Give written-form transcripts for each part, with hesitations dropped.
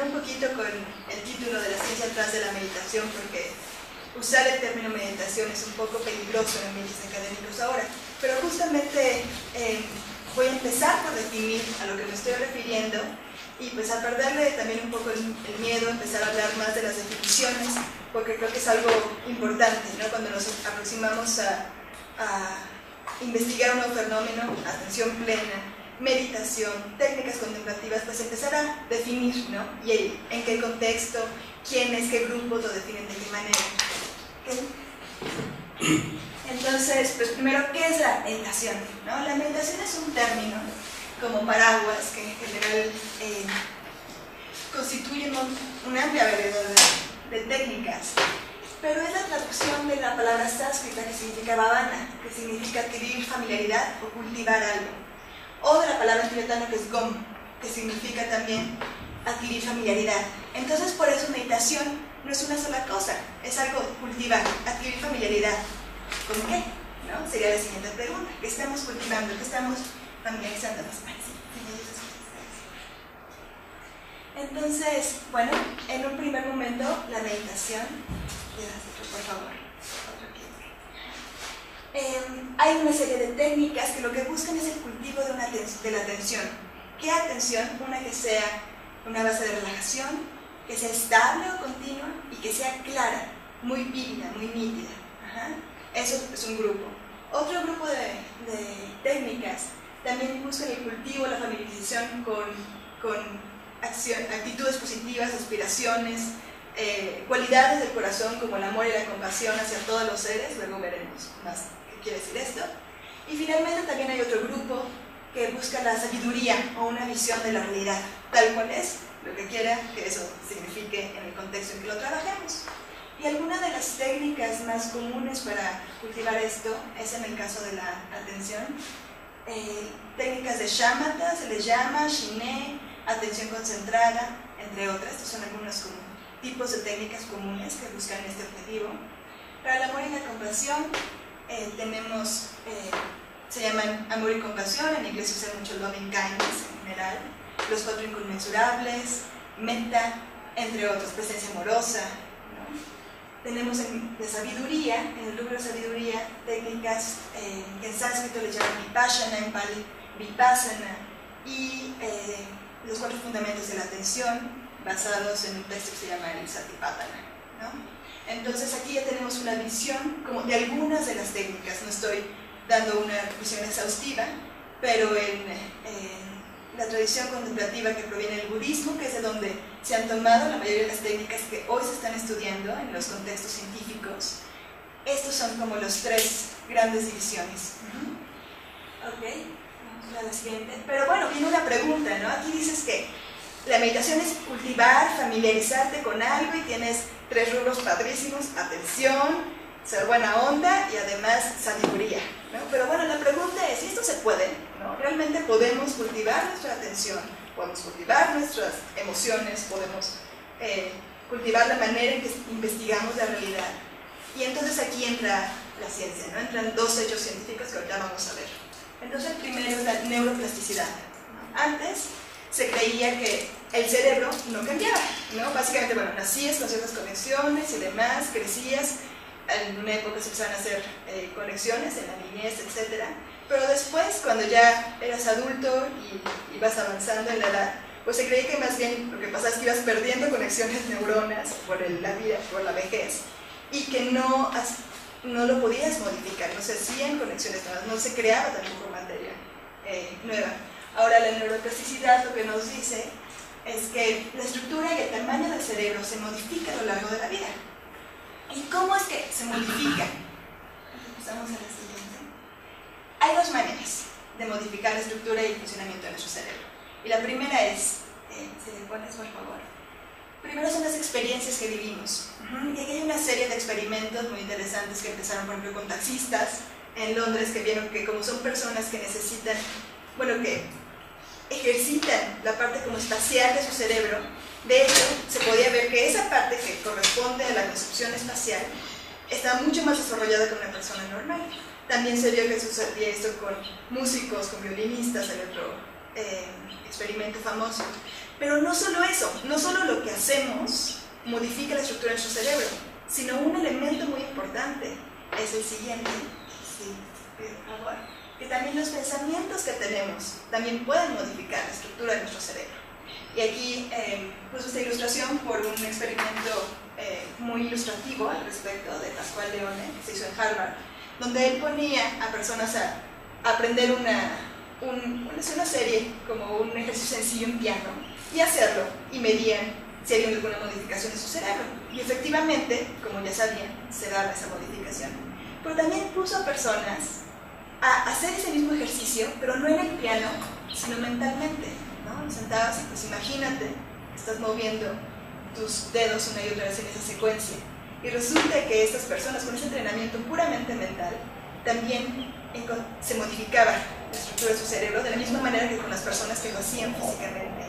relacionó un poquito con el título de la ciencia atrás de la meditación, porque usar el término meditación es un poco peligroso en ambientes académicos ahora, pero justamente voy a empezar por definir a lo que me estoy refiriendo y pues a perderle también un poco el miedo, empezar a hablar más de las definiciones, porque creo que es algo importante, ¿no? Cuando nos aproximamos a investigar un nuevo fenómeno, atención plena, meditación, técnicas contemplativas, pues empezar a definir, ¿no? Y en qué contexto, quiénes, qué grupos lo definen de qué manera. ¿Okay? Entonces, pues primero, ¿qué es la meditación? ¿No? La meditación es un término como paraguas que en general constituyen un amplio variedad de técnicas, pero es la traducción de la palabra sánscrita que significa bhavana, que significa adquirir familiaridad o cultivar algo, o de la palabra tibetana que es gom, que significa también adquirir familiaridad. Entonces, por eso meditación no es una sola cosa, es algo cultivar, adquirir familiaridad. ¿Con qué? ¿No? Sería la siguiente pregunta. ¿Qué estamos cultivando? ¿Qué estamos familiarizando? Entonces, bueno, en un primer momento, la meditación, por favor, hay una serie de técnicas que lo que buscan es el cultivo de la atención. ¿Qué atención? Una que sea una base de relajación, que sea estable o continua y que sea clara, muy vívida, muy nítida. Ajá. Eso es un grupo. Otro grupo de técnicas también buscan el cultivo, la familiarización con actitudes positivas, aspiraciones, cualidades del corazón como el amor y la compasión hacia todos los seres. Luego veremos más qué quiere decir esto. Y finalmente también hay otro grupo que busca la sabiduría o una visión de la realidad, tal cual es, lo que quiera que eso signifique en el contexto en que lo trabajemos. Y alguna de las técnicas más comunes para cultivar esto es en el caso de la atención. Técnicas de shamatha se les llama, shiné, atención concentrada, entre otras. Estos son algunos tipos de técnicas comunes que buscan este objetivo. Para el amor y la compasión tenemos, se llaman amor y compasión, en inglés se usa mucho loving kindness en general, los 4 inconmensurables, metta, entre otros, presencia amorosa. Tenemos de sabiduría, en el rubro de sabiduría, técnicas que en sánscrito le llaman vipassana, en pali vipassana, y los 4 fundamentos de la atención, basados en un texto que se llama el Satipatthana, ¿no? Entonces aquí ya tenemos una visión como de algunas de las técnicas, no estoy dando una visión exhaustiva, pero en la tradición contemplativa que proviene del budismo, que es de donde se han tomado la mayoría de las técnicas que hoy se están estudiando en los contextos científicos, estos son como los 3 grandes divisiones. Ok, vamos a la siguiente. Pero bueno, viene una pregunta, ¿no? Aquí dices que la meditación es cultivar, familiarizarte con algo y tienes 3 rubros padrísimos: atención, ser buena onda y además sabiduría, ¿no? Pero bueno, la pregunta es, ¿y esto se puede? ¿No? ¿Realmente podemos cultivar nuestra atención? ¿Podemos cultivar nuestras emociones? ¿Podemos cultivar la manera en que investigamos la realidad? Y entonces aquí entra la ciencia, ¿no? Entran 2 hechos científicos que ahorita vamos a ver. Entonces el primero es la neuroplasticidad, ¿no? Antes se creía que el cerebro no cambiaba, ¿no? Básicamente, bueno, nacías con ciertas conexiones y demás, crecías, en una época se empezaron a hacer conexiones en la niñez, etc. Pero después, cuando ya eras adulto y vas avanzando en la edad, pues se creía que más bien lo que pasaba es que ibas perdiendo conexiones neuronas por la vida, por la vejez, y que no lo podías modificar, no se hacían conexiones nuevas, no se creaba tampoco materia nueva. Ahora la neuroplasticidad lo que nos dice es que la estructura y el tamaño del cerebro se modifica a lo largo de la vida. ¿Y cómo es que se modifica? Pasamos a la siguiente. Hay 2 maneras de modificar la estructura y el funcionamiento de nuestro cerebro. Y la primera es, si le pones por favor, primero son las experiencias que vivimos. Y aquí hay una serie de experimentos muy interesantes que empezaron, por ejemplo, con taxistas en Londres, que vieron que como son personas que necesitan, bueno, que ejercitan la parte como espacial de su cerebro, de hecho, se podía ver que esa parte que corresponde a la concepción espacial está mucho más desarrollada que una persona normal. También se vio que sucedía esto con músicos, con violinistas, el otro experimento famoso. Pero no solo eso, no solo lo que hacemos modifica la estructura de nuestro cerebro, sino un elemento muy importante es el siguiente, sí, por favor, que también los pensamientos que tenemos también pueden modificar la estructura de nuestro cerebro. Y aquí puse esta ilustración por un experimento muy ilustrativo al respecto de Pascual Leone, que se hizo en Harvard, donde él ponía a personas a aprender una serie, como un ejercicio sencillo en piano, y hacerlo, y medían si había alguna modificación en su cerebro. Y efectivamente, como ya sabían, se daba esa modificación. Pero también puso a personas a hacer ese mismo ejercicio, pero no en el piano, sino mentalmente, ¿no? Sentados y pues imagínate, estás moviendo tus dedos una y otra vez en esa secuencia. Y resulta que estas personas con ese entrenamiento puramente mental también se modificaba la estructura de su cerebro de la misma manera que con las personas que lo hacían físicamente,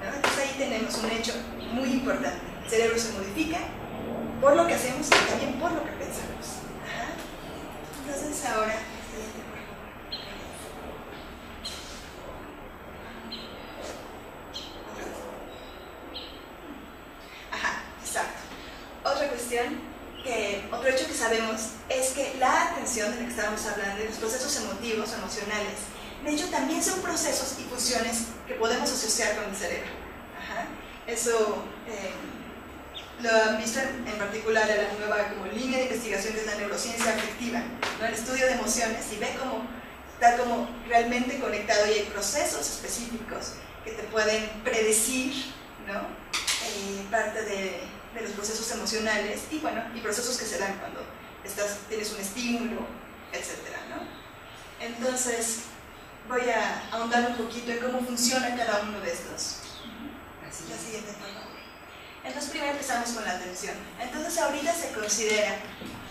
¿no? Entonces ahí tenemos un hecho muy importante. El cerebro se modifica por lo que hacemos y también por lo que pensamos. Ajá. Entonces ahora, otra cuestión, otro hecho que sabemos es que la atención de la que estábamos hablando, de los procesos emotivos o emocionales, de hecho también son procesos y funciones que podemos asociar con el cerebro. Ajá. Eso lo han visto en particular en la nueva como línea de investigación que es la neurociencia afectiva, ¿no? El estudio de emociones, y ve cómo está como realmente conectado y hay procesos específicos que te pueden predecir, ¿no? Parte de los procesos emocionales y bueno, y procesos que se dan cuando tienes un estímulo, etcétera, ¿no? Entonces voy a ahondar un poquito en cómo funciona cada uno de estos. La siguiente, por favor. Entonces primero empezamos con la atención. Entonces ahorita se considera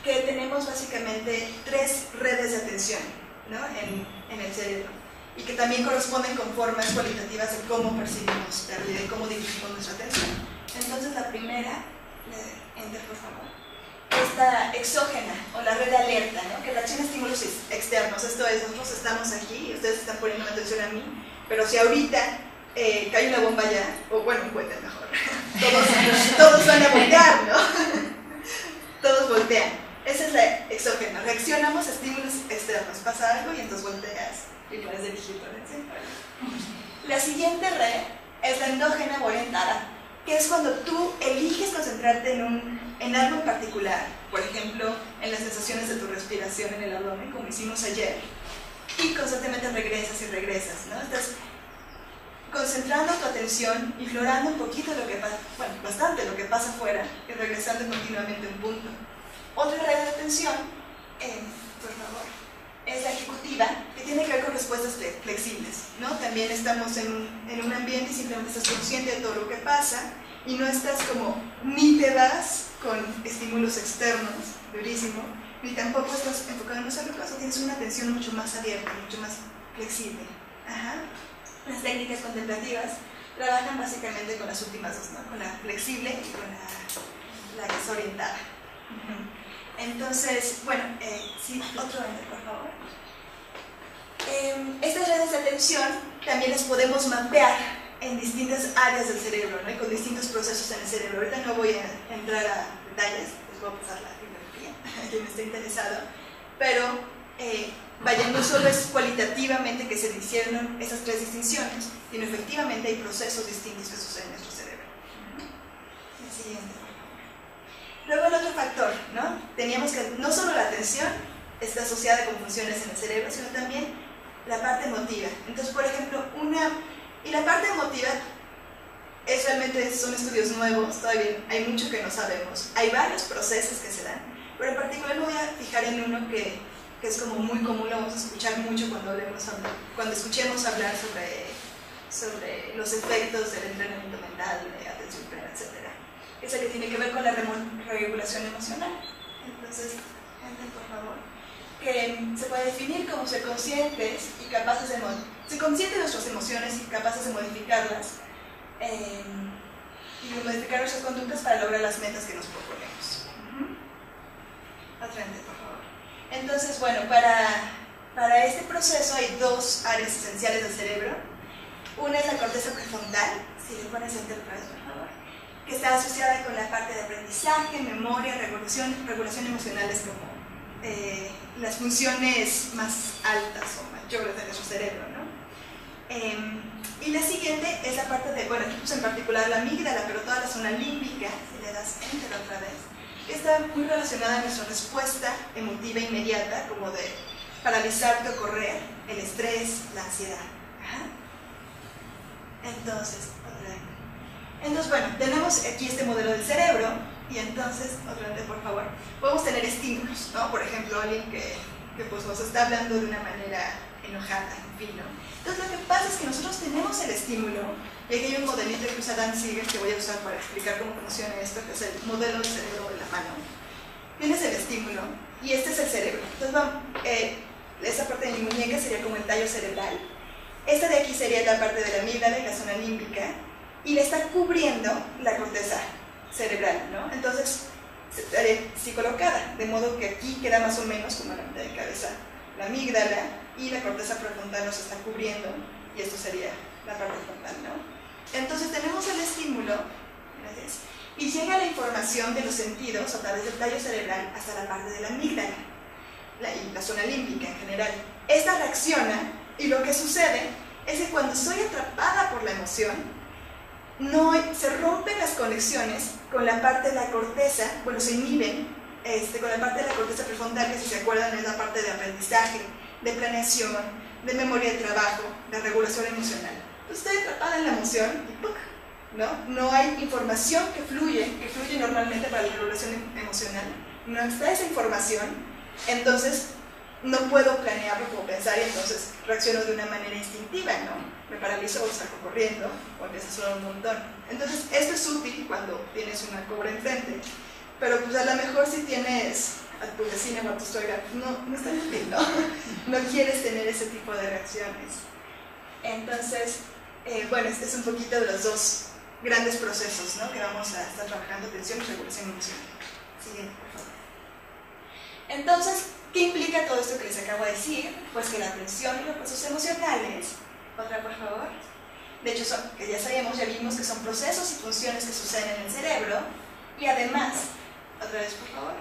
que tenemos básicamente 3 redes de atención, ¿no? en el cerebro, y que también corresponden con formas cualitativas de cómo percibimos la realidad y cómo dirigimos nuestra atención. Entonces la primera, enter por favor, esta exógena o la red de alerta, ¿no? Que reacciona a estímulos externos. Esto es, nosotros estamos aquí y ustedes están poniendo atención a mí, pero si ahorita cae una bomba ya, o bueno, un cohete mejor, todos van a voltear, ¿no? Todos voltean. Esa es la exógena. Reaccionamos a estímulos externos. Pasa algo y entonces volteas y puedes dirigir tu atención. La siguiente red es la endógena o orientada, que es cuando tú eliges concentrarte en algo en particular, por ejemplo, en las sensaciones de tu respiración en el abdomen, como hicimos ayer, y constantemente regresas y regresas, ¿no? Estás concentrando tu atención y explorando un poquito lo que pasa, bueno, bastante lo que pasa afuera, y regresando continuamente a un punto. Otra red de atención, por favor, es la ejecutiva, que tiene que ver con respuestas flexibles, ¿no? También estamos en un ambiente y simplemente estás consciente de todo lo que pasa y no estás como, ni te vas con estímulos externos, durísimo, ni tampoco estás enfocado en un solo caso, tienes una atención mucho más abierta, mucho más flexible. Ajá. Las técnicas contemplativas trabajan básicamente con las últimas dos, ¿no? Con la flexible y con la que es orientada. Entonces, bueno, sí, otro enter, por favor. Estas redes de atención también las podemos mapear en distintas áreas del cerebro, ¿no? Y con distintos procesos en el cerebro. Ahorita no voy a entrar a detalles, les voy a pasar la bibliografía, quien esté interesado, pero vaya, no solo es cualitativamente que se hicieron esas 3 distinciones, sino efectivamente hay procesos distintos que suceden en nuestro cerebro. El siguiente. Luego el otro factor, ¿no? Teníamos que no solo la atención está asociada con funciones en el cerebro, sino también la parte emotiva. Entonces, por ejemplo, y la parte emotiva realmente son estudios nuevos, todavía hay mucho que no sabemos. Hay varios procesos que se dan, pero en particular me voy a fijar en uno que es como muy común, lo vamos a escuchar mucho cuando escuchemos hablar sobre los efectos del entrenamiento mental, de atención plena, etc. Es el que tiene que ver con la regulación emocional. Entonces, por favor, que se puede definir como ser conscientes y capaces de nuestras emociones y capaces de modificarlas y de modificar nuestras conductas para lograr las metas que nos proponemos. Otra vez, por favor. Entonces, bueno, para este proceso hay 2 áreas esenciales del cerebro. Una es la corteza prefrontal, Si le pones enter otra vez, por favor. Que está asociada con la parte de aprendizaje, memoria, regulación emocionales como las funciones más altas o mayores de nuestro cerebro, ¿no? Y la siguiente es la parte de, bueno, aquí puse en particular la amígdala, pero toda la zona límbica, si le das enter otra vez, que está muy relacionada a nuestra respuesta emotiva inmediata, como de paralizarte o correr, el estrés, la ansiedad. Ajá. Entonces, bueno, tenemos aquí este modelo del cerebro, y entonces, otra vez, por favor, podemos tener estímulos, ¿no? Por ejemplo, alguien que pues nos está hablando de una manera enojada, en fin, ¿no? Entonces, lo que pasa es que nosotros tenemos el estímulo, y aquí hay un modelito que usa Dan Siegel que voy a usar para explicar cómo funciona esto, que es el modelo del cerebro de la mano. Tienes el estímulo, y este es el cerebro. Entonces, esta parte de mi muñeca sería como el tallo cerebral. Esta de aquí sería la parte de la amígdala y la zona límbica, y le está cubriendo la corteza cerebral, ¿no? Entonces, estaré así colocada, de modo que aquí queda más o menos como la mitad de cabeza la amígdala, y la corteza prefrontal nos está cubriendo, y esto sería la parte frontal, ¿no? Entonces tenemos el estímulo, gracias, y llega la información de los sentidos a través del tallo cerebral hasta la parte de la amígdala, y la zona límbica en general. Esta reacciona, y lo que sucede es que cuando estoy atrapada por la emoción, se rompen las conexiones con la parte de la corteza, bueno, se inhiben con la parte de la corteza prefrontal, que si se acuerdan es la parte de aprendizaje, de planeación, de memoria de trabajo, de regulación emocional. Entonces estoy atrapada en la emoción y ¡puc! No hay información que fluye normalmente para la regulación emocional, no está esa información, entonces no puedo planearlo como pensar, y entonces reacciono de una manera instintiva, ¿no? Me paralizo o salgo corriendo o empiezo a sudar un montón. Entonces esto es útil cuando tienes una cobra enfrente, pero pues a lo mejor si tienes a tu vecina o a tu suegra, no está útil, ¿no? No quieres tener ese tipo de reacciones. Entonces, bueno, este es un poquito de los dos grandes procesos, ¿no? Que vamos a estar trabajando: atención y regulación emocional. Siguiente, por favor. Entonces, ¿qué implica todo esto que les acabo de decir? Pues que la atención y los procesos emocionales, otra por favor, de hecho que ya vimos que son procesos y funciones que suceden en el cerebro, y además, otra vez por favor,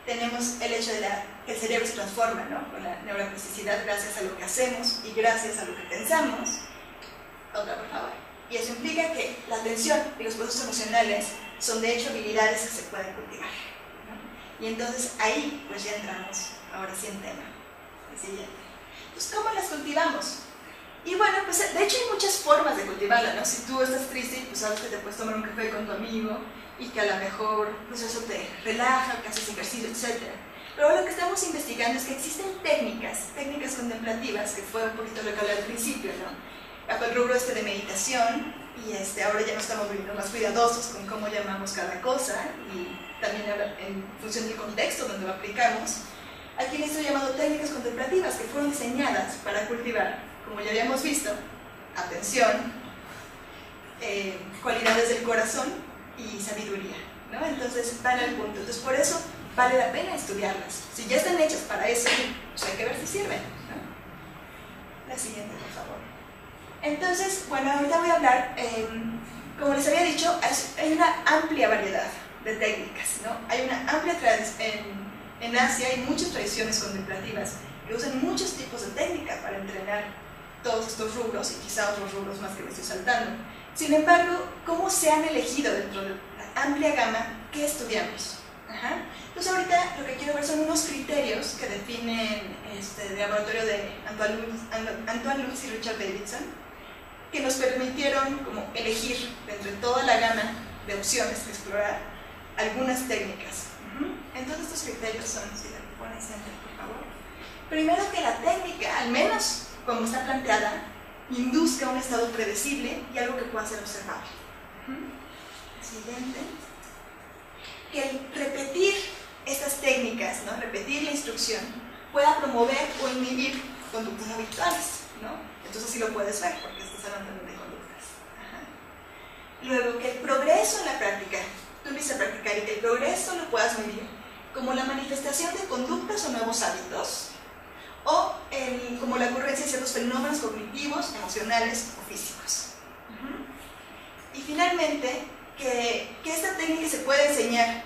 tenemos el hecho de que el cerebro se transforma, ¿no? Con la neuroplasticidad, gracias a lo que hacemos y gracias a lo que pensamos. Otra por favor. Y eso implica que la atención y los procesos emocionales son de hecho habilidades que se pueden cultivar, ¿no? Y entonces ahí pues ya entramos ahora sí en tema. El siguiente. Pues ¿cómo las cultivamos? Y bueno, pues de hecho hay muchas formas de cultivarlas, ¿no? Si tú estás triste, pues sabes que te puedes tomar un café con tu amigo y que a lo mejor pues eso te relaja, que haces ejercicio, etc. Pero lo que estamos investigando es que existen técnicas contemplativas, que fue un poquito lo que hablé al principio, ¿no? Bajo el rubro de meditación, y ahora ya nos estamos volviendo más cuidadosos con cómo llamamos cada cosa, y también en función del contexto donde lo aplicamos. Aquí les estoy llamando técnicas contemplativas que fueron diseñadas para cultivar, como ya habíamos visto, atención, cualidades del corazón y sabiduría, ¿no? Entonces van al punto. Entonces por eso vale la pena estudiarlas. Si ya están hechas para eso, pues hay que ver si sirven, ¿no? La siguiente, por favor. Entonces, bueno, ahorita voy a hablar, como les había dicho, hay una amplia variedad de técnicas, ¿no? Hay una amplia tradición. En Asia hay muchas tradiciones contemplativas que usan muchos tipos de técnicas para entrenar todos estos rubros, y quizá otros rubros más que me estoy saltando. Sin embargo, ¿cómo se han elegido dentro de la amplia gama que estudiamos? Ajá. Entonces ahorita lo que quiero ver son unos criterios que definen el laboratorio de Antoine Lutz y Richard Davidson, que nos permitieron como elegir entre toda la gama de opciones que explorar algunas técnicas. Entonces estos criterios son, si le pones enter, por favor. Primero, que la técnica, al menos como está planteada, induzca un estado predecible y algo que pueda ser observable. Siguiente. Que el repetir estas técnicas, ¿no? Repetir la instrucción, pueda promover o inhibir conductas habituales, ¿no? Entonces sí lo puedes ver porque estás hablando de conductas. Luego, que el progreso en la práctica, tú empiezas a practicar y que el progreso lo puedas medir como la manifestación de conductas o nuevos hábitos, o como la ocurrencia de ciertos fenómenos cognitivos, emocionales o físicos. Y finalmente, que esta técnica se puede enseñar,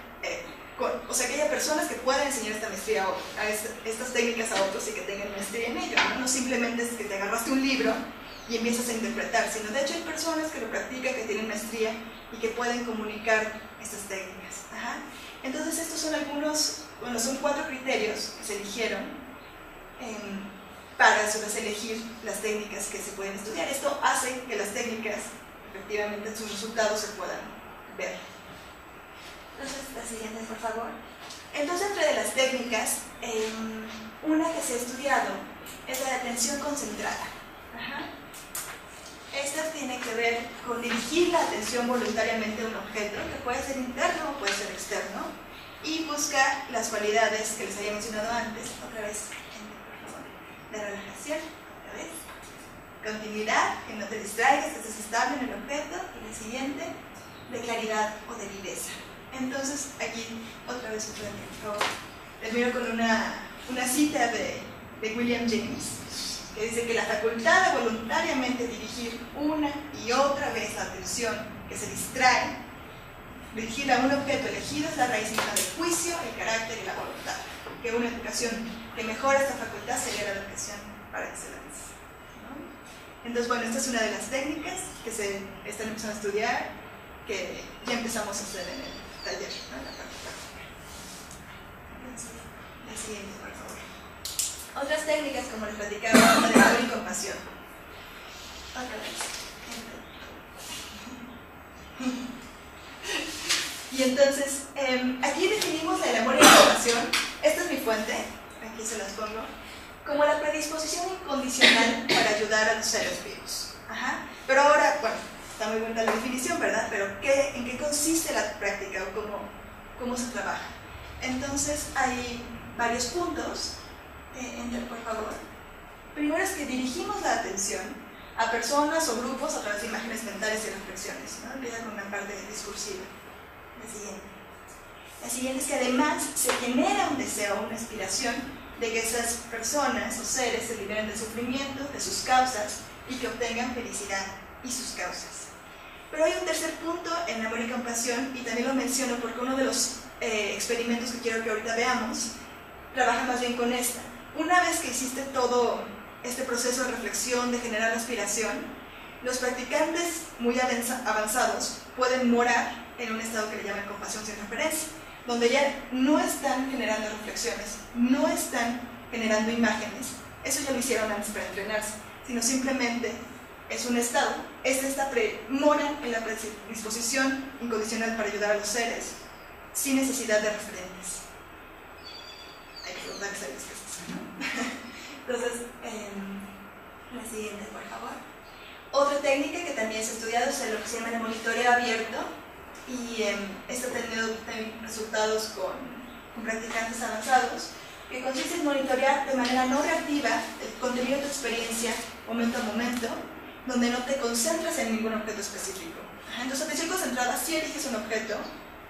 o sea, que haya personas que puedan enseñar esta maestría estas técnicas a otros y que tengan maestría en ello, ¿no? No simplemente es que te agarraste un libro y empiezas a interpretar, sino de hecho hay personas que lo practican, que tienen maestría y que pueden comunicar estas técnicas. Ajá. Entonces estos son algunos, bueno, son 4 criterios que se eligieron para elegir las técnicas que se pueden estudiar. Esto hace que las técnicas, efectivamente, en sus resultados se puedan ver. Entonces, la siguiente, por favor. Entonces, entre las técnicas, una que se ha estudiado es la de atención concentrada. Ajá. Esta tiene que ver con dirigir la atención voluntariamente a un objeto, que puede ser interno o puede ser externo, y busca las cualidades que les había mencionado antes, otra vez, por favor, de relajación, otra vez, continuidad, que no te distraigas, que estés estable en el objeto, y la siguiente, de claridad o de viveza. Entonces, aquí, otra vez, por favor, termino con una cita de William James, que dice que la facultad de voluntariamente dirigir una y otra vez la atención que se distrae, dirigida a un objeto elegido, es la raíz misma del juicio, el carácter y la voluntad. Que una educación que mejora esta facultad sería la educación para excelencia, ¿no? Entonces, bueno, esta es una de las técnicas que se están empezando a estudiar, que ya empezamos a hacer en el taller, ¿no? En la parte práctica. Entonces, la siguiente, por favor. Otras técnicas, como les platicaba, la de amor y compasión. Otra vez. Y entonces, aquí definimos el amor y la compasión. Esta es mi fuente, aquí se las pongo, como la predisposición incondicional para ayudar a los seres vivos. Ajá. Pero ahora, bueno, está muy buena la definición, ¿verdad? Pero ¿en qué consiste la práctica o cómo se trabaja? Entonces, hay varios puntos. Por favor. Primero es que dirigimos la atención a personas o grupos a través de imágenes mentales y reflexiones, ¿no? Empieza con una parte discursiva. La siguiente es que además se genera un deseo, una aspiración de que esas personas o seres se liberen del sufrimiento, de sus causas y que obtengan felicidad y sus causas. Pero hay un tercer punto en amor y compasión, y también lo menciono porque uno de los experimentos que quiero que ahorita veamos trabaja más bien con esta. Una vez que hiciste todo este proceso de reflexión, de generar aspiración, los practicantes muy avanzados pueden morar en un estado que le llaman compasión sin referencia, donde ya no están generando reflexiones, no están generando imágenes, eso ya lo hicieron antes para entrenarse, sino simplemente es un estado, moran en la predisposición incondicional para ayudar a los seres, sin necesidad de referentes. Hay que preguntar qué sabes que es eso, ¿no? Entonces, la siguiente, por favor. Otra técnica que también se ha estudiado es lo que se llama el monitoreo abierto, y esto ha tenido también resultados con practicantes avanzados, que consiste en monitorear de manera no reactiva el contenido de tu experiencia momento a momento, donde no te concentras en ningún objeto específico. Entonces, atención concentrada, sí eliges un objeto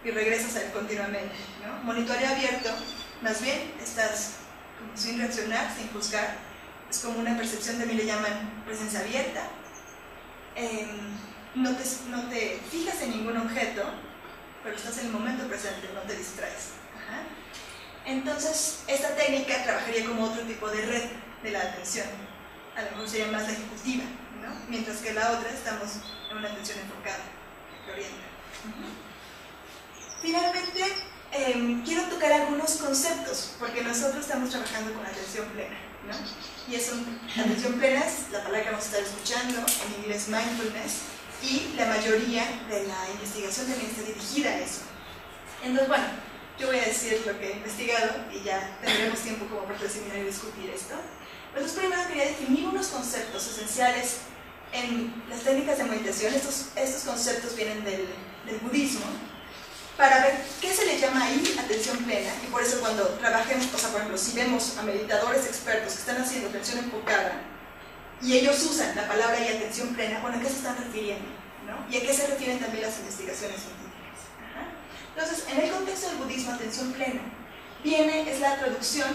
y regresas a él continuamente, ¿no? Monitoreo abierto, más bien estás como sin reaccionar, sin juzgar, es como una percepción, también le llaman presencia abierta. No te fijas en ningún objeto, pero estás en el momento presente, no te distraes. Ajá. Entonces, esta técnica trabajaría como otro tipo de red de la atención, a lo mejor sería más la ejecutiva, ¿no? Mientras que la otra estamos en una atención enfocada, que orienta. Finalmente, quiero tocar algunos conceptos, porque nosotros estamos trabajando con atención plena, ¿no? Y atención plena es la palabra que vamos a estar escuchando, en inglés mindfulness, y la mayoría de la investigación también está dirigida a eso. Entonces, bueno, yo voy a decir lo que he investigado y ya tendremos tiempo como para terminar y discutir esto. Entonces, primero quería definir unos conceptos esenciales en las técnicas de meditación. Estos conceptos vienen del budismo, para ver qué se le llama ahí atención plena, y por eso cuando trabajemos, o sea, por ejemplo, si vemos a meditadores expertos que están haciendo atención enfocada, y ellos usan la palabra y atención plena, bueno, ¿a qué se están refiriendo? ¿No? ¿Y a qué se refieren también las investigaciones científicas? Ajá. Entonces, en el contexto del budismo, atención plena es la traducción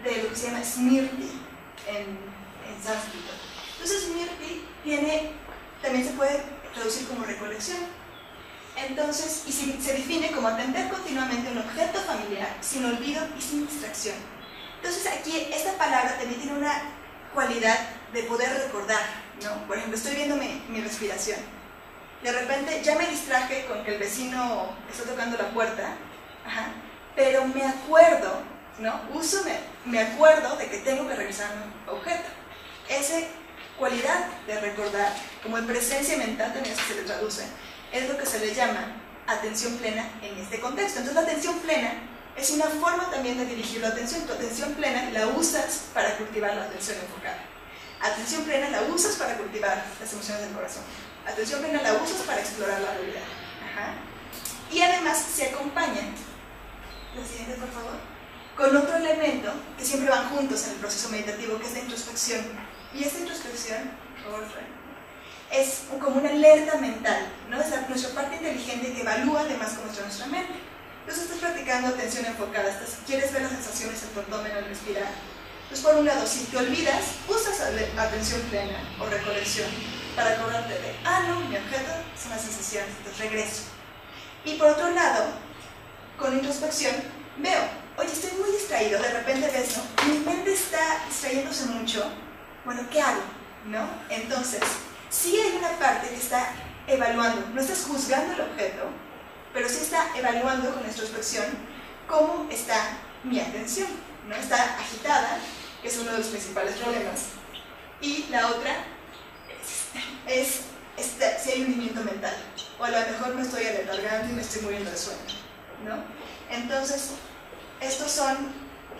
de lo que se llama smriti en sánscrito. Entonces, smriti también se puede traducir como recolección. Entonces, y se define como atender continuamente a un objeto familiar, sin olvido y sin distracción. Entonces aquí esta palabra también tiene una cualidad de poder recordar, ¿no? Por ejemplo, estoy viendo mi respiración. De repente ya me distraje con que el vecino está tocando la puerta, pero me acuerdo, ¿no? Me acuerdo de que tengo que regresar a mi objeto. Esa cualidad de recordar, como en presencia mental también se le traduce, es lo que se le llama atención plena en este contexto. Entonces la atención plena es una forma también de dirigir la atención. Tu atención plena la usas para cultivar la atención enfocada. Atención plena la usas para cultivar las emociones del corazón. Atención plena la usas para explorar la realidad. Y además se acompaña, la siguiente por favor, con otro elemento que siempre van juntos en el proceso meditativo, que es la introspección. Y esta introspección, por favor, es como una alerta mental, ¿no? Es nuestra parte inteligente que evalúa además cómo está nuestra mente. Entonces estás practicando atención enfocada, quieres ver las sensaciones en tu abdomen al respirar. Entonces por un lado, si te olvidas, usas atención plena o recolección para acordarte de, no, mi objeto son las sensaciones, entonces regreso. Y por otro lado, con introspección, veo, oye, estoy muy distraído, de repente ves, ¿no? Mi mente está distrayéndose mucho, bueno, ¿qué hago? ¿No? Entonces, sí hay una parte que está evaluando, no estás juzgando el objeto, pero sí está evaluando con introspección cómo está mi atención, ¿no? Está agitada, que es uno de los principales problemas, y la otra es si hay hundimiento mental, o a lo mejor me estoy aletargando y me estoy muriendo de sueño, ¿no? Entonces, estos son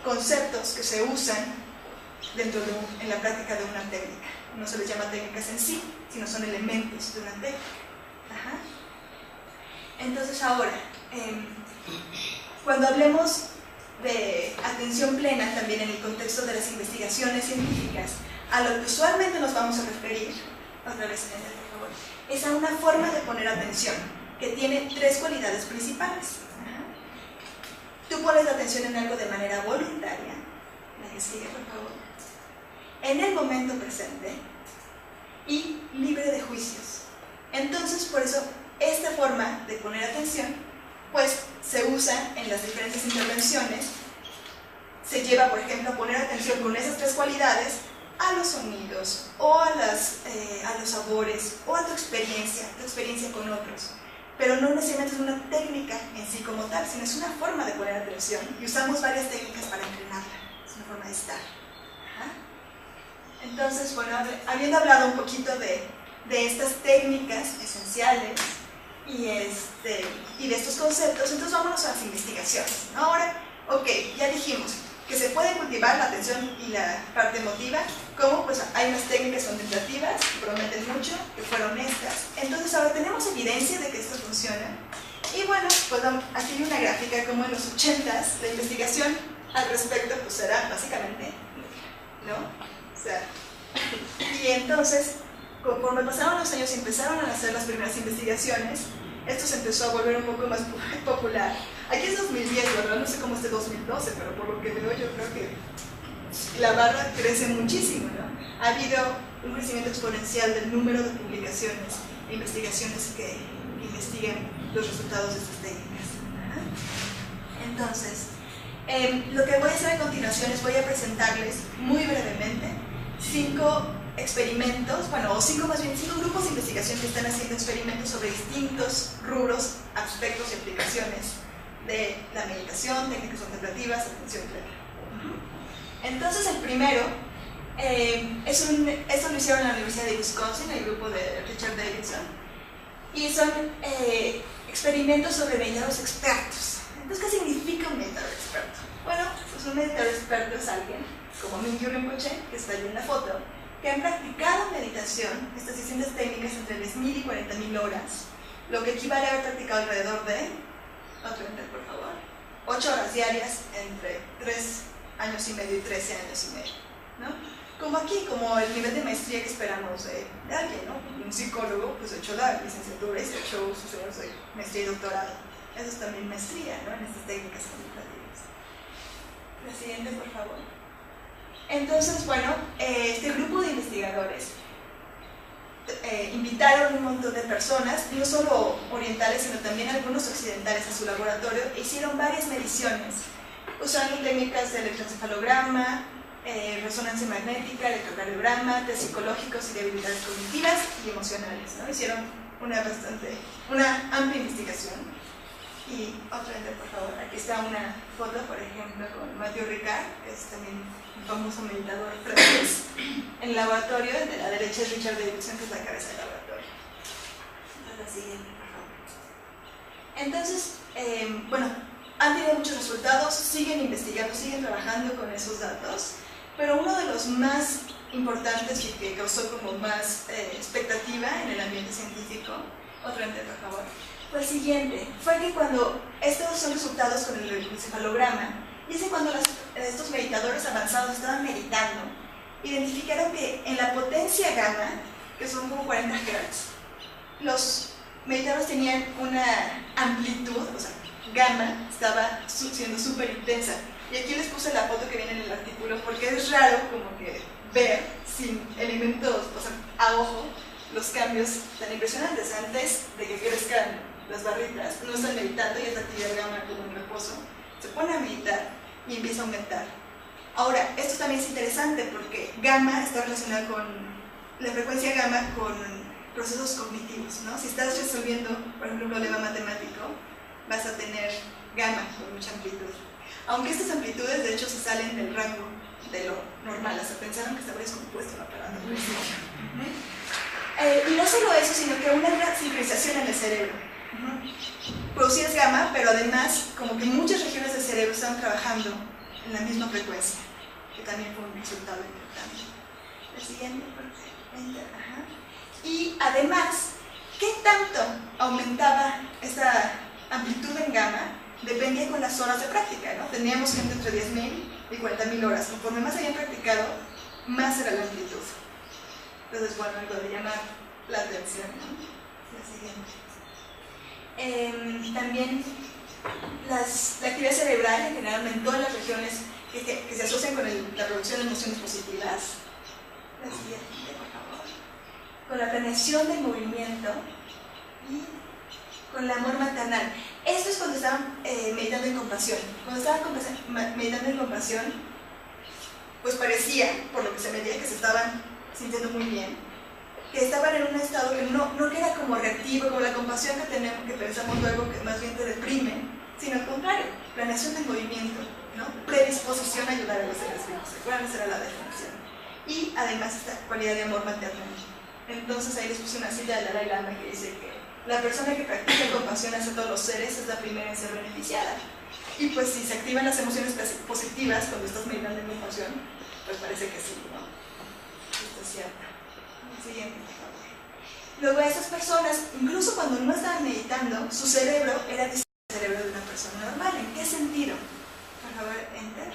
conceptos que se usan en la práctica de una técnica. No se les llama técnicas en sí, sino son elementos de una técnica. Entonces ahora, cuando hablemos de atención plena también en el contexto de las investigaciones científicas, a lo que usualmente nos vamos a referir, otra vez por favor, es a una forma de poner atención que tiene tres cualidades principales. Tú pones la atención en algo de manera voluntaria, la que sigue por favor, en el momento presente y libre de juicios. Entonces, por eso, esta forma de poner atención, pues, se usa en las diferentes intervenciones. Se lleva, por ejemplo, a poner atención con esas tres cualidades a los sonidos, o a los sabores, o a tu experiencia con otros. Pero no necesariamente es una técnica en sí como tal, sino es una forma de poner atención. Y usamos varias técnicas para entrenarla. Es una forma de estar. Entonces, bueno, habiendo hablado un poquito de estas técnicas esenciales y de estos conceptos, entonces vámonos a las investigaciones. Ahora, ok, ya dijimos que se puede cultivar la atención y la parte emotiva, como pues hay unas técnicas contemplativas que prometen mucho, que fueron estas. Entonces ahora tenemos evidencia de que esto funciona. Y bueno, pues aquí hay una gráfica como en los 80s, la investigación al respecto pues era básicamente, ¿no? O sea, y entonces, conforme pasaron los años y empezaron a hacer las primeras investigaciones, esto se empezó a volver un poco más popular. Aquí es 2010, ¿verdad? No sé cómo es de 2012, pero por lo que veo yo creo que la barra crece muchísimo, ¿no? Ha habido un crecimiento exponencial del número de publicaciones e investigaciones que investigan los resultados de estas técnicas. Entonces, lo que voy a hacer a continuación es voy a presentarles muy brevemente 5 experimentos, o 5 grupos de investigación que están haciendo experimentos sobre distintos rubros, aspectos y aplicaciones de la meditación, técnicas contemplativas, atención plena. Entonces el primero, esto lo hicieron en la Universidad de Wisconsin, el grupo de Richard Davidson, y son experimentos sobre meditadores expertos. Entonces, ¿qué significa un meditador experto? Bueno, pues un meditador experto es alguien, como Mingyur Rinpoche, que está ahí en la foto, que han practicado meditación, estas distintas técnicas, entre 10.000 y 40.000 horas, lo que equivale a haber practicado alrededor de, por favor, 8 horas diarias entre 3 años y medio y 13 años y medio, ¿no? Como aquí, como el nivel de maestría que esperamos de alguien, ¿no? Un psicólogo, pues 8 la licenciatura y 8 sus años de maestría y doctorado. Eso es también maestría, ¿no? En estas técnicas contemplativas. La siguiente, por favor. Entonces, bueno, este grupo de investigadores invitaron un montón de personas, no solo orientales, sino también algunos occidentales a su laboratorio, e hicieron varias mediciones, usando técnicas de electroencefalograma, resonancia magnética, electrocardiograma, test psicológicos y de habilidades cognitivas y emocionales, ¿no? Hicieron una amplia investigación. Y otra vez, por favor, aquí está una foto, por ejemplo, con Mathieu Ricard, que es también un famoso meditador francés, en el laboratorio. El de la derecha es Richard Davidson, que es la cabeza del laboratorio. La siguiente, por favor. Entonces, bueno, han tenido muchos resultados, siguen investigando, siguen trabajando con esos datos, pero uno de los más importantes y que causó como más expectativa en el ambiente científico, otra vez, por favor, fue el siguiente. Fue que cuando estos son resultados con el encefalograma, dice cuando estos meditadores avanzados estaban meditando, identificaron que en la potencia gamma, que son como 40 Hz, los meditadores tenían una amplitud, o sea, gamma estaba siendo súper intensa. Y aquí les puse la foto que viene en el artículo porque es raro como que ver sin elementos, o sea, a ojo, los cambios tan impresionantes. Antes de que crezcan las barritas, no están meditando y es la actividad gamma como en reposo, se pone a meditar y empieza a aumentar. Ahora, esto también es interesante porque gamma está relacionada con la frecuencia gamma con procesos cognitivos, ¿no? Si estás resolviendo, por ejemplo, un problema matemático, vas a tener gamma con mucha amplitud. Aunque estas amplitudes de hecho se salen del rango de lo normal, hasta pensaron que estaba descompuesto el aparato. Y no solo eso, sino que una gran sincronización en el cerebro. Producías gamma, pero además como que muchas regiones del cerebro estaban trabajando en la misma frecuencia, que también fue un resultado importante. El siguiente, ajá. Y además, ¿qué tanto aumentaba esta amplitud en gamma? Dependía con las horas de práctica, ¿no? Teníamos gente entre 10.000 y 40.000 horas. Conforme más habían practicado, más era la amplitud. Entonces, bueno, algo de llamar la atención, ¿no? La siguiente. También la actividad cerebral en general aumentó en las regiones que se asocian con la producción de emociones positivas. La siguiente, por favor. Con la planeación del movimiento y con el amor maternal. Esto es cuando estaban meditando en compasión. Cuando estaban meditando en compasión, pues parecía, por lo que se medía, que se estaban sintiendo muy bien, que estaban en un estado que no que era como reactivo, como la compasión que tenemos, que pensamos luego que más bien te deprime, sino al contrario, planeación del movimiento, ¿no? Predisposición a ayudar a los seres vivos. ¿Recuerdan? Esa era la definición. Y además esta cualidad de amor maternal. Entonces ahí les puse una cita del Dalai Lama que dice que la persona que practica compasión hacia todos los seres es la primera en ser beneficiada. Y pues si se activan las emociones positivas cuando estás meditando en compasión, pues parece que sí, ¿no? Esto es cierto. Siguiente, por favor. Luego esas personas, incluso cuando no estaban meditando, su cerebro era distinto al cerebro de una persona normal. ¿En qué sentido? Por favor, enter.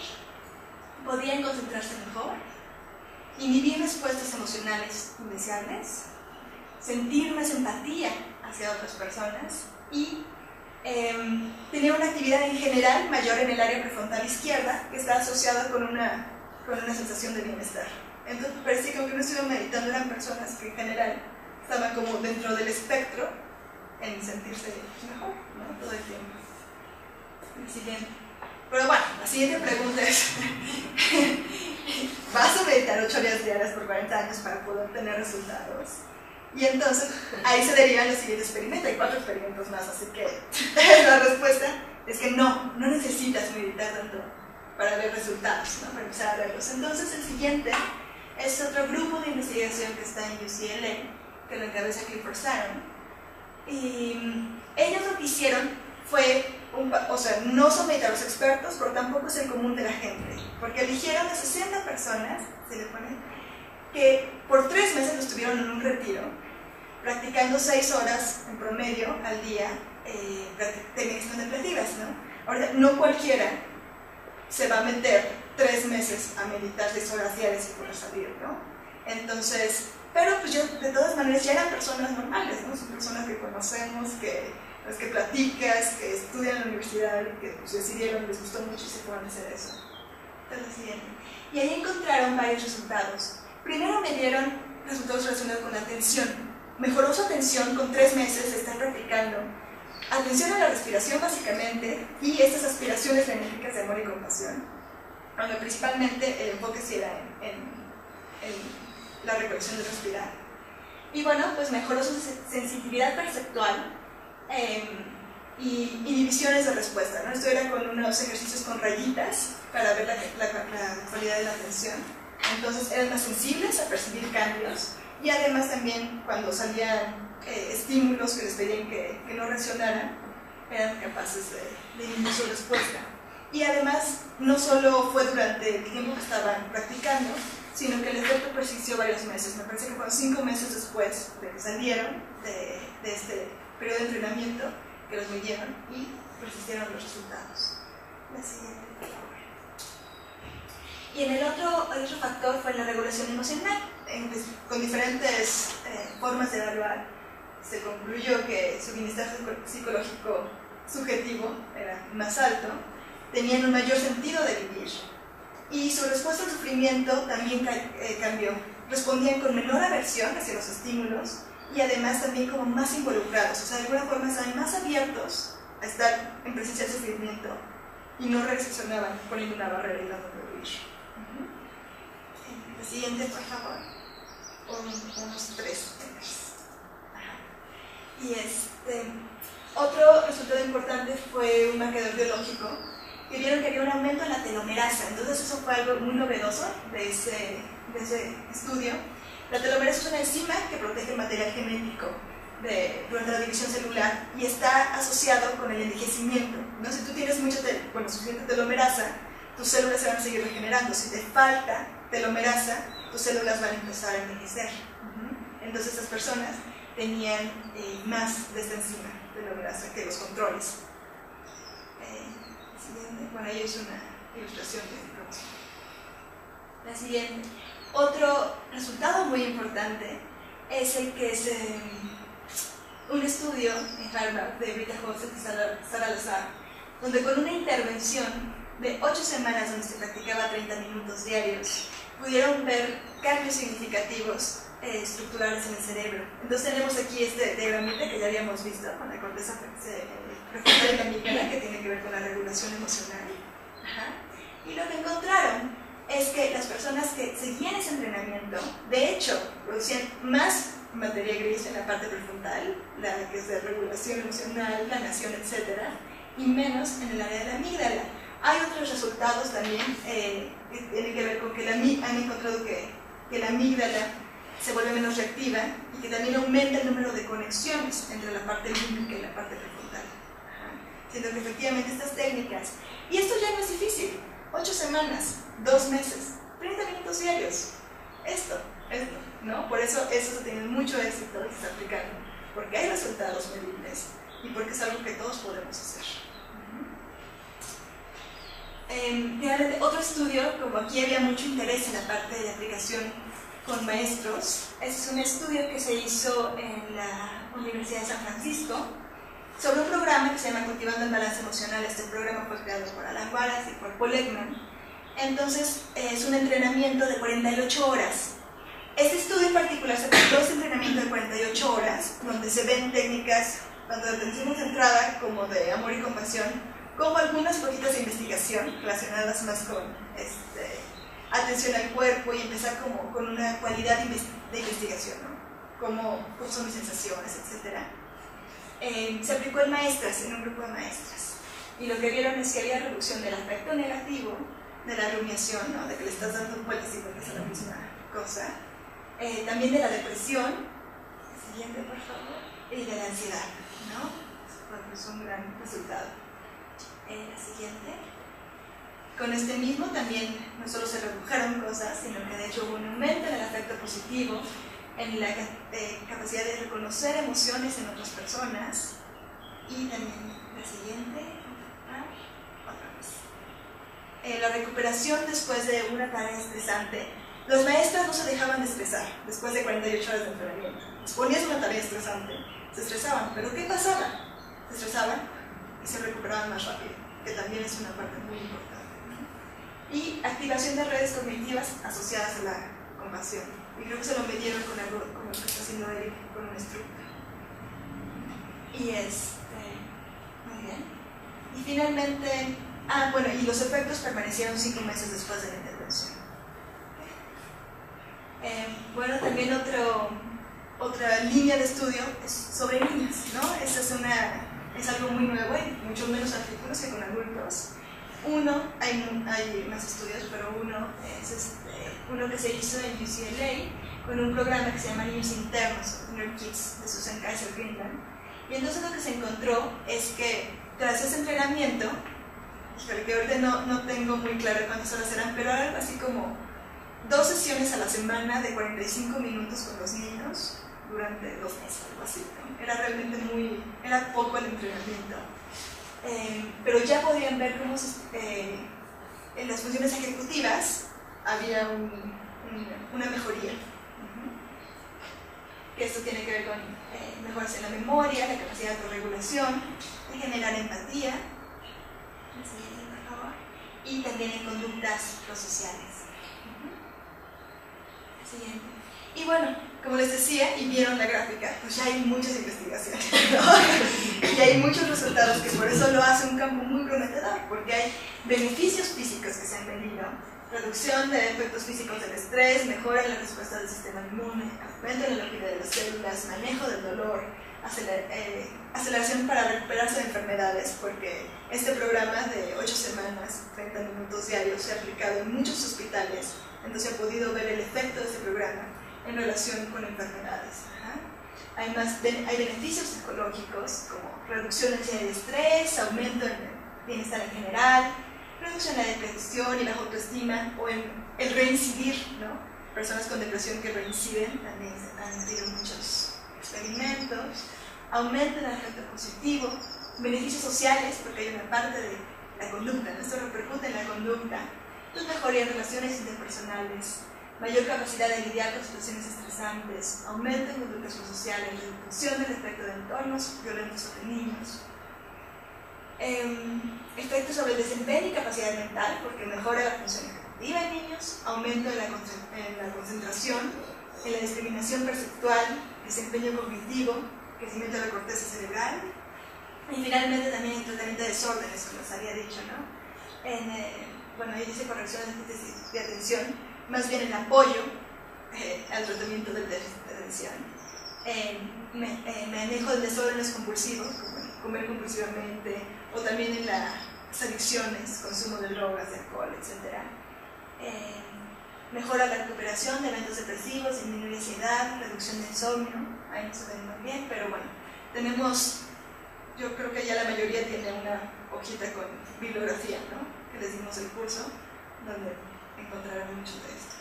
Podían concentrarse mejor, inhibir respuestas emocionales indeseables, sentir más empatía hacia otras personas y tener una actividad en general mayor en el área prefrontal izquierda que está asociada con una sensación de bienestar. Entonces parecía que aunque no estuvieran meditando eran personas que en general estaban como dentro del espectro en sentirse mejor, ¿no? Todo el tiempo. El siguiente. Pero bueno, la siguiente pregunta es ¿vas a meditar 8 horas diarias por 40 años para poder tener resultados? Y entonces ahí se derivan los siguientes experimentos. Hay 4 experimentos más, así que la respuesta es que no necesitas meditar tanto para ver resultados, ¿no? Para empezar a verlos. Entonces el siguiente es otro grupo de investigación que está en UCLA, que lo encabeza Clifford Saron. Y ellos lo que hicieron fue, no son meditadores expertos, pero tampoco es el común de la gente, porque eligieron a 60 personas, se le pone, que por 3 meses lo estuvieron en un retiro, practicando 6 horas en promedio al día, técnicas contemplativas, ¿no? Ahora, no cualquiera se va a meter 3 meses a meditar 6 horas diarias y poder salir, ¿no? Entonces, pero pues de todas maneras ya eran personas normales, ¿no? Son personas que conocemos, las que platicas, que estudian en la universidad, que pues, decidieron, les gustó mucho y se fueron a hacer eso. Entonces, siguiente. Y ahí encontraron varios resultados. Primero me dieron resultados relacionados con la atención. mejoró su atención con 3 meses de estar practicando atención a la respiración básicamente y estas aspiraciones frenéticas de amor y compasión, donde principalmente el enfoque sí era en la recolección de respirar. Y bueno, pues mejoró su sensibilidad perceptual y inhibiciones de respuesta, ¿no? Esto era con unos ejercicios con rayitas para ver la calidad de la atención. Entonces eran más sensibles a percibir cambios y además también cuando salían estímulos que les pedían que no reaccionaran, eran capaces de inhibir su respuesta. Y además no solo fue durante el tiempo que estaban practicando, sino que el efecto persistió varios meses. Me parece que fueron 5 meses después de que salieron de este periodo de entrenamiento que los midieron y persistieron los resultados. La siguiente, por favor. Y en el otro factor fue la regulación emocional. Con diferentes formas de evaluar, se concluyó que su bienestar psicológico subjetivo era más alto, tenían un mayor sentido de vivir y su respuesta al sufrimiento también cambió. Respondían con menor aversión hacia los estímulos y además también como más involucrados, o sea, de alguna forma estaban más abiertos a estar en presencia del sufrimiento y no reaccionaban poniendo una barrera y dando de huir. La siguiente, por favor. Unos 3 metros. Y otro resultado importante fue un marcador biológico que vieron que había un aumento en la telomerasa. Entonces eso fue algo muy novedoso de ese estudio. La telomerasa es una enzima que protege el material genético durante la división celular y está asociado con el envejecimiento, ¿no? Si tú tienes suficiente telomerasa, tus células se van a seguir regenerando. Si te falta telomerasa, tus células van a empezar a envejecer. Entonces estas personas tenían más de esta enzima telomerasa que los controles. Bueno, ahí es una ilustración de información. La siguiente. Otro resultado muy importante es el que es un estudio en Harvard de Rita Hosset y Sara Lazar, donde con una intervención de 8 semanas donde se practicaba 30 minutos diarios, pudieron ver cambios significativos estructurales en el cerebro. Entonces tenemos aquí este diagramita que ya habíamos visto con la corteza prefrontal y la amígdala, que tiene que ver con la regulación emocional. Y lo que encontraron es que las personas que seguían ese entrenamiento, de hecho, producían más materia gris en la parte prefrontal, la que es de regulación emocional, planeación, etc., y menos en el área de la amígdala. Hay otros resultados también que tienen que ver con que han encontrado que la amígdala se vuelve menos reactiva y que también aumenta el número de conexiones entre la parte límbica y la parte prefrontal. Siendo que efectivamente estas técnicas, y esto ya no es difícil, 8 semanas, 2 meses, 30 minutos diarios, esto, ¿no? Por eso se tiene mucho éxito y se está aplicando, porque hay resultados medibles y porque es algo que todos podemos hacer. Finalmente, otro estudio, como aquí había mucho interés en la parte de aplicación con maestros, es un estudio que se hizo en la Universidad de San Francisco sobre un programa que se llama Cultivando el Balance Emocional. Este programa fue creado por Alan Wallace y por Paul Ekman. Entonces, es un entrenamiento de 48 horas. Este estudio en particular se trató de este entrenamiento de 48 horas, donde se ven técnicas tanto de atención concentrada como de amor y compasión, como algunas poquitas de investigación relacionadas más con atención al cuerpo y empezar como con una cualidad de investigación, ¿no? Cómo son mis sensaciones, etc. Se aplicó en maestras, en un grupo de maestras, y lo que vieron es que había reducción del afecto negativo, de la rumiación, ¿no? De que le estás dando vueltas y vueltas a la misma cosa, también de la depresión, siguiente por favor, y de la ansiedad, ¿no? Pues es un gran resultado. La siguiente. Con este mismo también no solo se redujeron cosas, sino que de hecho hubo un aumento en el afecto positivo, en la capacidad de reconocer emociones en otras personas, y también la siguiente, otra vez. La recuperación después de una tarea estresante. Los maestros no se dejaban de estresar después de 48 horas de entrenamiento. Les ponías una tarea estresante, se estresaban, pero ¿qué pasaba? Se estresaban y se recuperaban más rápido, que también es una parte muy importante, ¿no? Y activación de redes cognitivas asociadas a la pasión. Y creo que se lo metieron con algo como lo que está haciendo Eric con un estructo. Y muy bien. Y finalmente, bueno, y los efectos permanecieron 5 meses después de la intervención. Bueno, también otra línea de estudio es sobre niños, ¿no? Esa es algo muy nuevo y mucho menos artículos que con adultos. Hay más estudios, pero uno es uno que se hizo en UCLA con un programa que se llama Niños Internos, o Inner Kids, de Susan Kaiser Greenland. Y entonces lo que se encontró es que tras ese entrenamiento, que ahorita no tengo muy claro cuántas horas eran, pero algo así como 2 sesiones a la semana de 45 minutos con los niños durante 2 meses, algo así, ¿no? Era realmente era poco el entrenamiento. Pero ya podían ver cómo en las funciones ejecutivas había una mejoría. Que esto tiene que ver con mejoras en la memoria, la capacidad de autorregulación, de generar empatía, por favor, y también en conductas prosociales. Siguiente. Y bueno, como les decía, y vieron la gráfica, pues ya hay muchas investigaciones, ¿no? Y hay muchos resultados que por eso lo hace un campo muy prometedor, porque hay beneficios físicos que se han medido, reducción de efectos físicos del estrés, mejora en la respuesta del sistema inmune, aumento en la longevidad de las células, manejo del dolor, aceleración para recuperarse de enfermedades, porque este programa de 8 semanas, 30 minutos diarios, se ha aplicado en muchos hospitales, entonces se ha podido ver el efecto de este programa en relación con enfermedades. Además, hay beneficios psicológicos como reducción en ansiedad y estrés, aumento en el bienestar en general, reducción en la depresión y la autoestima, o en el reincidir, ¿no? Personas con depresión que reinciden también han tenido muchos experimentos, aumento en el efecto positivo, beneficios sociales, porque hay una parte de la conducta, ¿no? Esto repercute en la conducta, mejoría en relaciones interpersonales, mayor capacidad de lidiar con situaciones estresantes, aumento en conductas sociales, reducción del efecto de entornos violentos sobre niños, efectos sobre el desempeño y capacidad mental, porque mejora la función ejecutiva en niños, aumento en la concentración, en la discriminación perceptual, desempeño cognitivo, crecimiento de la corteza cerebral, y finalmente también en tratamiento de desórdenes, como les había dicho, ¿no? Bueno, ahí dice corrección de atención, más bien en apoyo al tratamiento del déficit de atención, manejo de desórdenes compulsivos, como comer compulsivamente, o también en las adicciones, consumo de drogas, de alcohol, etc. Mejora la recuperación de eventos depresivos, disminuye la ansiedad, reducción de insomnio, ahí no se ven muy bien, pero bueno, yo creo que ya la mayoría tiene una hojita con bibliografía, ¿no? Que les dimos el curso, donde encontrarán mucho de esto.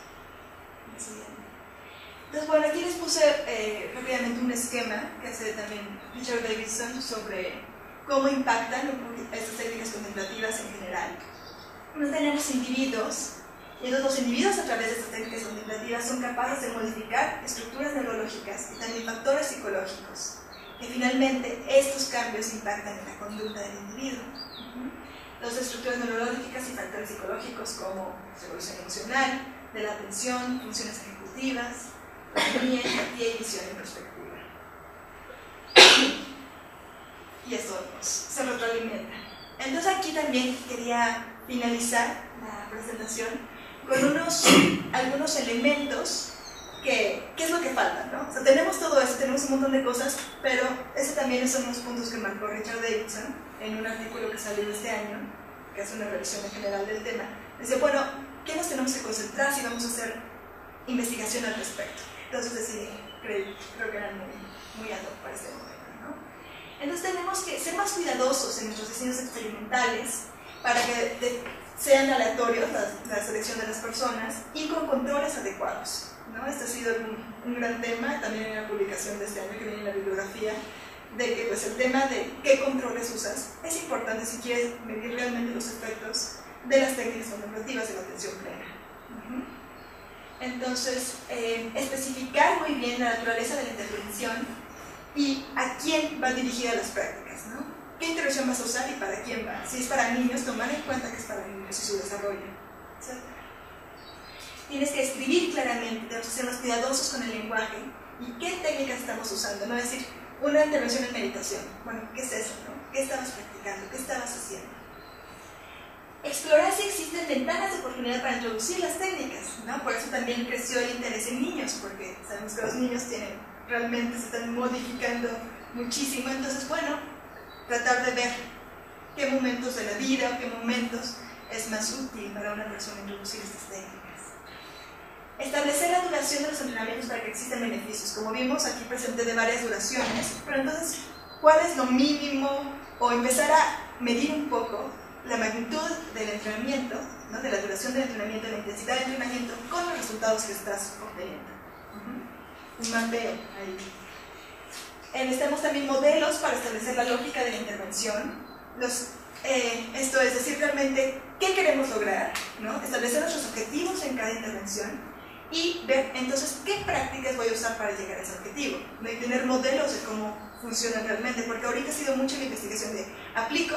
Entonces, bueno, aquí les puse rápidamente un esquema que hace también Richard Davidson sobre cómo impactan estas técnicas contemplativas en general. Nos tenemos individuos, y entonces los individuos a través de estas técnicas contemplativas son capaces de modificar estructuras neurológicas y también factores psicológicos, que finalmente estos cambios impactan en la conducta del individuo. Las estructuras neurológicas y factores psicológicos como evolución emocional, de la atención, funciones ejecutivas, empatía y visión y perspectiva. Y esto se retroalimenta. Entonces aquí también quería finalizar la presentación con algunos elementos ¿qué es lo que falta, ¿no? O sea, tenemos todo eso, tenemos un montón de cosas, pero ese también son los puntos que marcó Richard Davidson en un artículo que salió este año, que hace una revisión en general del tema. Dice, bueno, ¿qué nos tenemos que concentrar si vamos a hacer investigación al respecto? Entonces decidí, creo que eran muy ad hoc para este momento, ¿no? Entonces tenemos que ser más cuidadosos en nuestros diseños experimentales para que sean aleatorios la selección de las personas y con controles adecuados, ¿no? Este ha sido un gran tema, también en la publicación de este año que viene en la bibliografía, de que pues, el tema de qué controles usas es importante si quieres medir realmente los efectos de las técnicas contemplativas de la atención plena. Entonces, especificar muy bien la naturaleza de la intervención y a quién van dirigidas las prácticas, ¿no? ¿Qué intervención vas a usar y para quién va? Si es para niños, tomar en cuenta que es para niños y su desarrollo, etc. tienes que escribir claramente, tenemos que ser más cuidadosos con el lenguaje y qué técnicas estamos usando, no es decir, una intervención en meditación. Bueno, ¿qué es eso, no? ¿Qué estabas practicando? ¿Qué estabas haciendo? Explorar si existen ventanas de oportunidad para introducir las técnicas, ¿no? Por eso también creció el interés en niños, porque sabemos que los niños realmente se están modificando muchísimo. Entonces, bueno, tratar de ver qué momentos de la vida o qué momentos es más útil para una persona introducir estas técnicas. Establecer la duración de los entrenamientos para que existan beneficios. Como vimos, aquí presenté de varias duraciones, pero entonces, ¿cuál es lo mínimo? O empezar a medir un poco la magnitud del entrenamiento, ¿no? De la duración del entrenamiento, la intensidad del entrenamiento, con los resultados que estás obteniendo. Un mapeo ahí. Necesitamos también modelos para establecer la lógica de la intervención. Esto es decir, realmente qué queremos lograr, ¿no? Establecer nuestros objetivos en cada intervención y ver entonces qué prácticas voy a usar para llegar a ese objetivo, ¿no? Y tener modelos de cómo funcionan realmente, porque ahorita ha sido mucha la investigación de aplico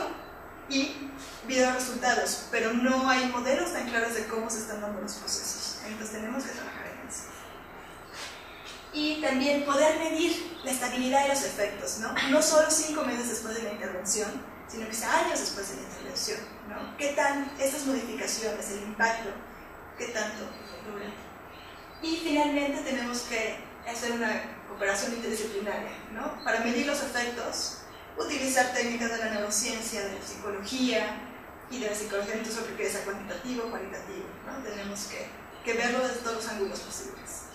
y veo resultados, pero no hay modelos tan claros de cómo se están dando los procesos. Entonces tenemos que trabajar en eso. Y también poder medir la estabilidad de los efectos, ¿no? No solo 5 meses después de la intervención, sino que sea años después de la intervención, ¿no? ¿Qué tan estas modificaciones, el impacto, qué tanto duran? Y finalmente tenemos que hacer una cooperación interdisciplinaria, ¿no? Para medir los efectos, utilizar técnicas de la neurociencia, de la psicología y de la psicología, entonces lo que es cuantitativo o cualitativo, ¿no? Tenemos que verlo desde todos los ángulos posibles.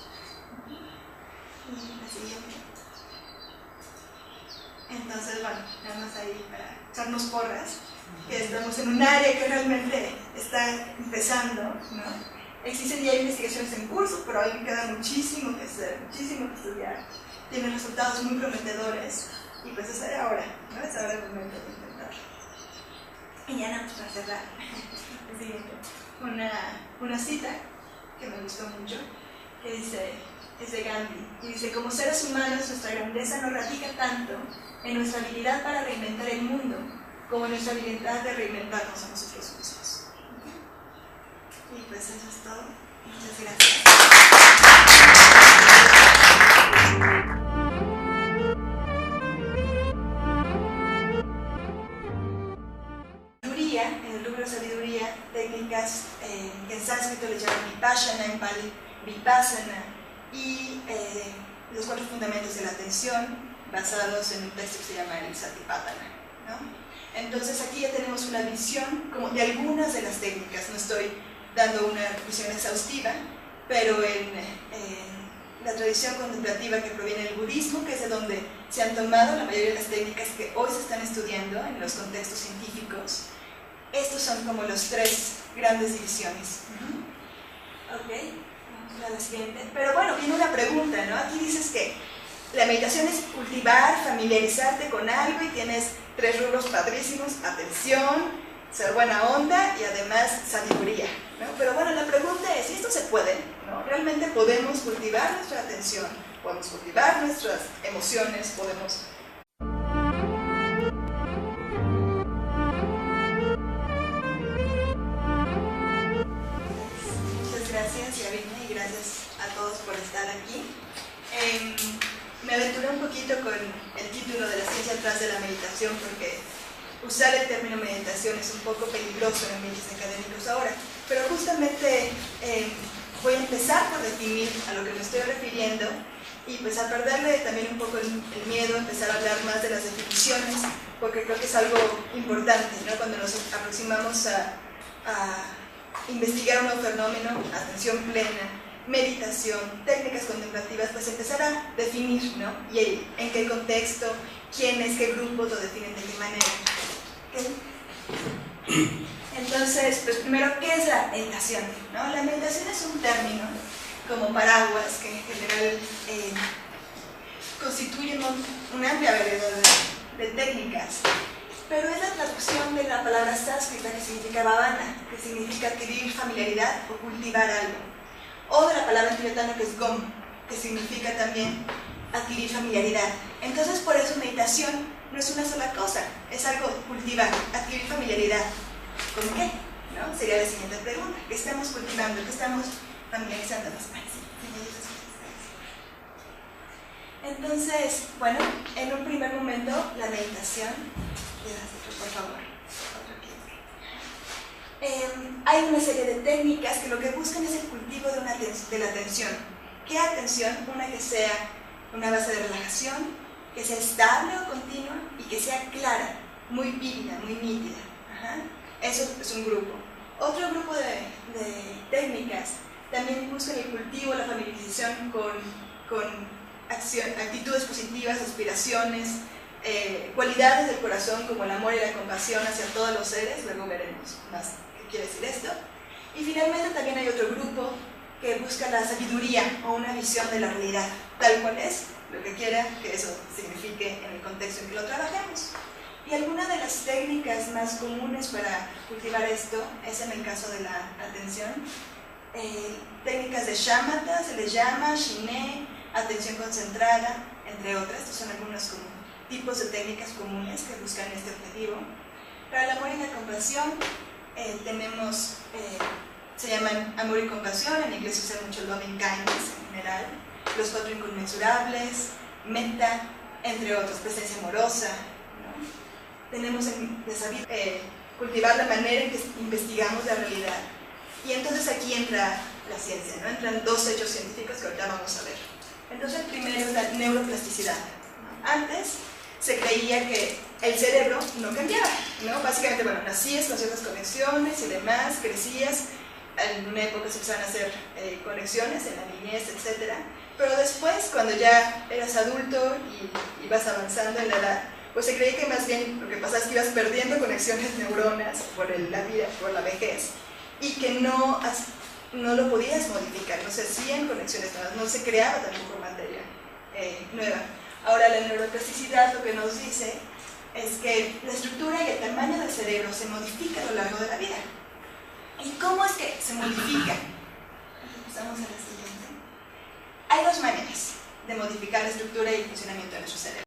Y la siguiente. Entonces, bueno, nada más ahí para echarnos porras, que estamos en un área que realmente está empezando, ¿no? Existen ya investigaciones en curso, pero aún queda muchísimo que hacer, muchísimo que estudiar. Tienen resultados muy prometedores y pues es ahora, ¿no? Es ahora el momento de intentarlo. Y ya nada más para cerrar, el siguiente. Una cita que me gustó mucho, que dice, es de Gandhi, y dice: como seres humanos nuestra grandeza no radica tanto en nuestra habilidad para reinventar el mundo como en nuestra habilidad de reinventarnos a nosotros mismos. Y pues eso es todo. Muchas gracias. Sabiduría, en el libro Sabiduría, técnicas que en sánscrito le llaman Vipassana, en Pali Vipassana, y los 4 fundamentos de la atención, basados en un texto que se llama el Satipatthana, ¿no? Entonces aquí ya tenemos una visión como de algunas de las técnicas. No estoy dando una visión exhaustiva, pero en la tradición contemplativa que proviene del budismo, que es de donde se han tomado la mayoría de las técnicas que hoy se están estudiando en los contextos científicos, estos son como los 3 grandes divisiones. Ok, vamos a la siguiente. Pero bueno, viene una pregunta, ¿no? Aquí dices que la meditación es cultivar, familiarizarte con algo, y tienes 3 rubros padrísimos: atención, ser buena onda y además sabiduría, ¿no? Pero bueno, la pregunta es, ¿si esto se puede, ¿no? ¿Realmente podemos cultivar nuestra atención? ¿Podemos cultivar nuestras emociones? ¿Podemos...? Muchas gracias, Yavine, y gracias a todos por estar aquí. Me aventuré un poquito con el título de la ciencia atrás de la meditación, porque usar el término meditación es un poco peligroso en ambientes académicos ahora, pero justamente voy a empezar por definir a lo que me estoy refiriendo y pues a perderle también un poco el miedo, empezar a hablar más de las definiciones, porque creo que es algo importante, ¿no? Cuando nos aproximamos a investigar un nuevo fenómeno, atención plena, meditación, técnicas contemplativas, pues empezar a definir, ¿no? Y en qué contexto, quiénes, qué grupos lo definen de qué manera. ¿Okay? Entonces, pues primero, ¿qué es la meditación? ¿No? La meditación es un término como paraguas que en general constituyen una amplia variedad de técnicas, pero es la traducción de la palabra sánscrita que significa bhavana, que significa adquirir familiaridad o cultivar algo, o de la palabra tibetana que es gom, que significa también adquirir familiaridad. Entonces, por eso meditación no es una sola cosa, es algo cultivar, adquirir familiaridad. ¿Con qué? ¿No? Sería la siguiente pregunta. ¿Qué estamos cultivando? ¿Qué estamos familiarizándonos. Entonces, bueno, en un primer momento, la meditación. Por favor. Hay una serie de técnicas que lo que buscan es el cultivo de la atención. ¿Qué atención? Una que sea una base de relajación, que sea estable o continua y que sea clara, muy vívida, muy nítida. Ajá. Eso es un grupo. Otro grupo de técnicas también buscan el cultivo, la familiarización con actitudes positivas, aspiraciones, cualidades del corazón como el amor y la compasión hacia todos los seres. Luego veremos más qué quiere decir esto. Y finalmente también hay otro grupo que busca la sabiduría o una visión de la realidad, tal cual es, lo que quiera que eso signifique en el contexto en que lo trabajemos. Y alguna de las técnicas más comunes para cultivar esto es en el caso de la atención. Técnicas de shamatha, se les llama, shiné, atención concentrada, entre otras. Estos son algunos tipos de técnicas comunes que buscan este objetivo. Para el amor y la compasión tenemos, se llaman amor y compasión, en inglés se usa mucho loving kindness en general, los 4 inconmensurables, metta, entre otros, presencia amorosa, ¿no? Tenemos de saber cultivar la manera en que investigamos la realidad. Y entonces aquí entra la ciencia, ¿no? Entran dos hechos científicos que ahorita vamos a ver. Entonces el primero es la neuroplasticidad. Antes se creía que el cerebro no cambiaba, ¿no? Básicamente, bueno, nacías con ciertas conexiones y demás, crecías, en una época se empezaron a hacer conexiones en la niñez, etc. Pero después, cuando ya eras adulto y vas avanzando en la edad, pues se creía que más bien lo que pasaba es que ibas perdiendo conexiones neuronas por la vida, por la vejez, y que no lo podías modificar, no se hacían conexiones nuevas, no se creaba tampoco materia nueva. Ahora la neuroplasticidad lo que nos dice es que la estructura y el tamaño del cerebro se modifica a lo largo de la vida. ¿Y cómo es que se modifica? Pasamos a la siguiente. Hay dos maneras de modificar la estructura y el funcionamiento de nuestro cerebro.